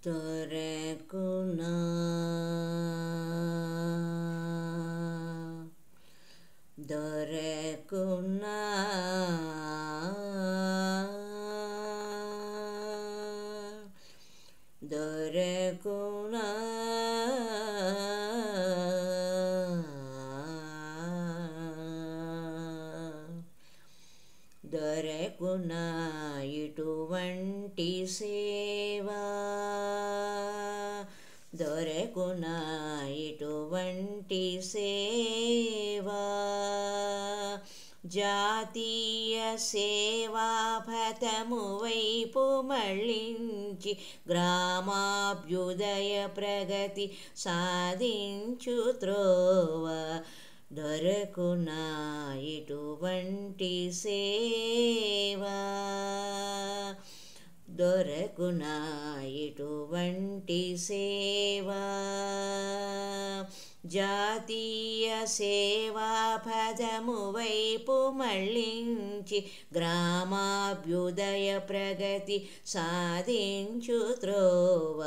దొరకునా దొరకునా దొరకునా దొరకునా ఇటువంటి సేవా దొరకునా ఇటువంటి సేవా జాతీయ సేవా పథము వైపు మళ్ళించి గ్రామాభ్యుదయ ప్రగతి సాధించు త్రోవ దొరకునా ఇటువంటి సేవా దొరకునా ఇటువంటి సేవా జాతీయ సేవా పథము వైపు మళ్ళించి గ్రామాభ్యుదయ ప్రగతి సాధించు త్రోవ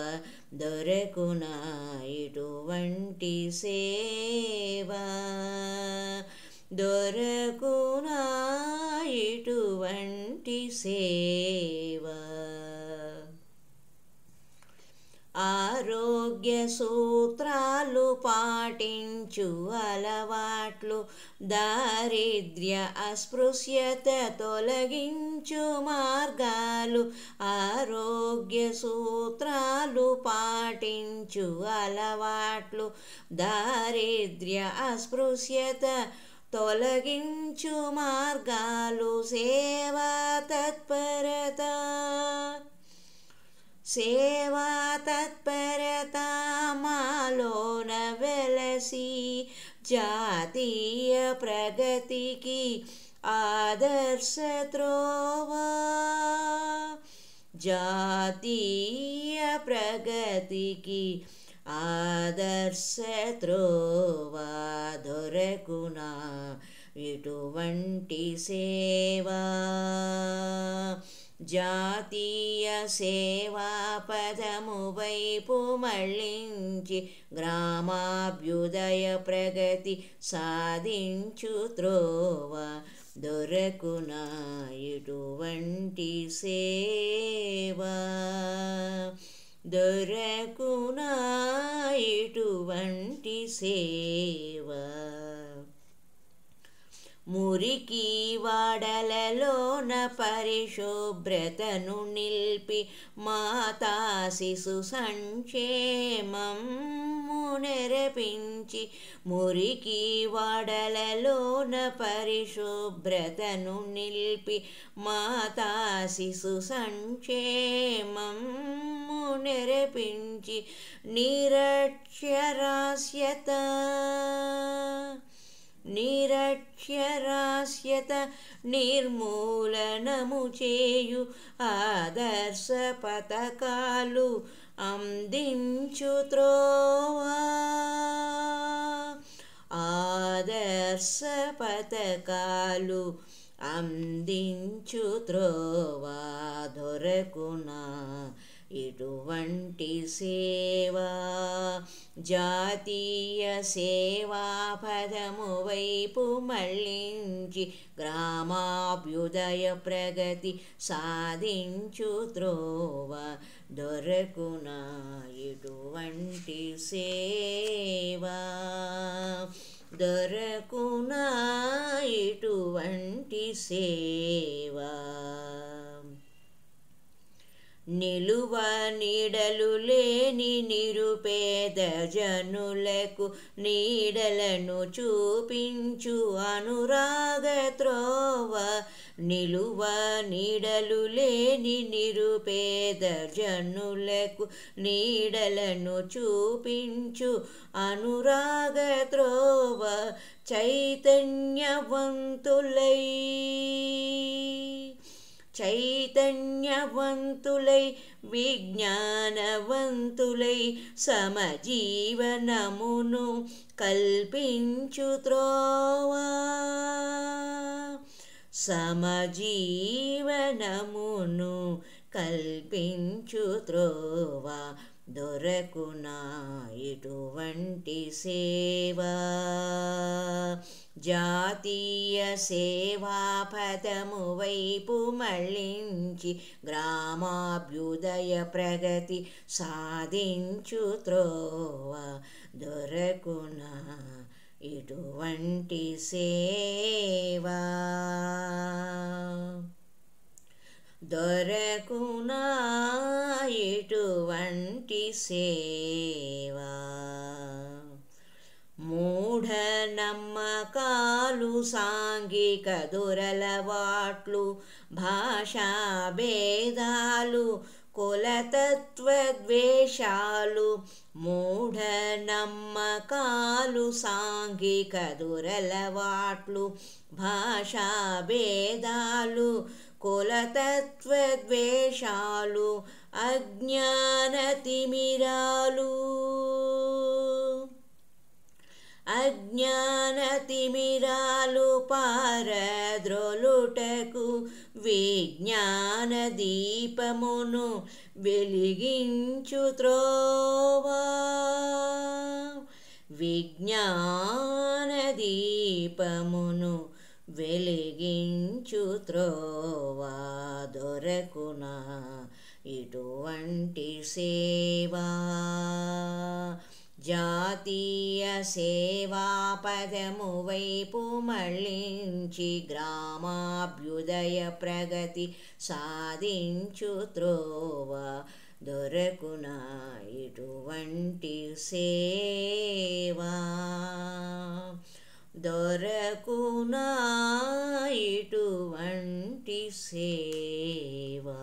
దొరకునా ఇటువంటి సేవా దొరకునా ఇటువంటి సేవా ఆరోగ్య సూత్రాలు పాటించు అలవాట్లు దారిద్ర్య అస్పృశ్యత తొలగించు మార్గాలు ఆరోగ్య సూత్రాలు పాటించు అలవాట్లు దారిద్ర్య అస్పృశ్యత తొలగించు మార్గాలు సేవా తత్పరత సేవా తత్పరత మాలోన వెలసి జాతీయ ప్రగతికి ఆదర్శ త్రోవా జాతీయ ప్రగతికి ఆదర్శ త్రోవా దొరకునా ఇటువంటి సేవా జాతీయ సేవా పథము వైపు మళ్ళించి గ్రామాభ్యుదయ ప్రగతి సాధించు త్రోవ దొరకునా ఇటువంటి సేవా దొరకునా ఇటువంటి సేవా మురికి వాడలలోన పరిశుభ్రతను నిల్పి మాతా శిశు సంక్షేమము నెరపించి మురికి వాడలలోన పరిశుభ్రతను నిల్పి మాతా శిశు సంక్షేమము నెరపించి నిరక్షరాస్యత నిర్మూలనము చేయు ఆదర్శ పథకాలు అందించు త్రోవా ఆదర్శ పథకాలు అందించు త్రోవా దొరకునా ఇటువంటి సేవా జాతీయ సేవా పథము వైపు మళ్ళించి గ్రామాభ్యుదయ ప్రగతి సాధించు త్రోవ దొరకునా ఇటువంటి సేవా దొరకునా ఇటువంటి సేవా నిలువ నీడలు లేని నిరుపేద జనులకు నీడలను చూపించు అనురాగ త్రోవ నిలువ నీడలు లేని నిరుపేద జనులకు నీడలను చూపించు అనురాగ త్రోవ చైతన్యవంతులై విజ్ఞానవంతులై సమజీవనమును కల్పించు త్రోవా సమజీవనమును కల్పించు త్రోవ దొరకునా ఇటువంటి సేవ. జాతీయ సేవా పథము వైపు మళ్ళించి గ్రామాభ్యుదయ ప్రగతి సాధించు త్రోవ దొరకునా ఇటువంటి సేవ. దొరకునా ఇటువంటి సేవ. మూఢనమ్మకాలు, సాంఘిక దురలవాట్లు, భాషా భేదాలు, కులతత్వద్వేషాలు, మూఢనమ్మకాలు, సాంఘిక దురలవాట్లు, భాషా భేదాలు, కులతత్వద్వేషాలు, అజ్ఞానతిమిరాలు, అజ్ఞానతిమిరాలు పారద్రోలుటకు విజ్ఞాన దీపమును వెలిగించు త్రోవ. విజ్ఞాన దీపమును వెలిగించు త్రోవ దొరకునా ఇటువంటి సేవ. జాతీయ సేవా పదము వైపు మళ్ళించి గ్రామాభ్యుదయ ప్రగతి సాధించు త్రోవ దొరకునా ఇటువంటి సేవ. దొరకునా ఇటువంటి సేవ.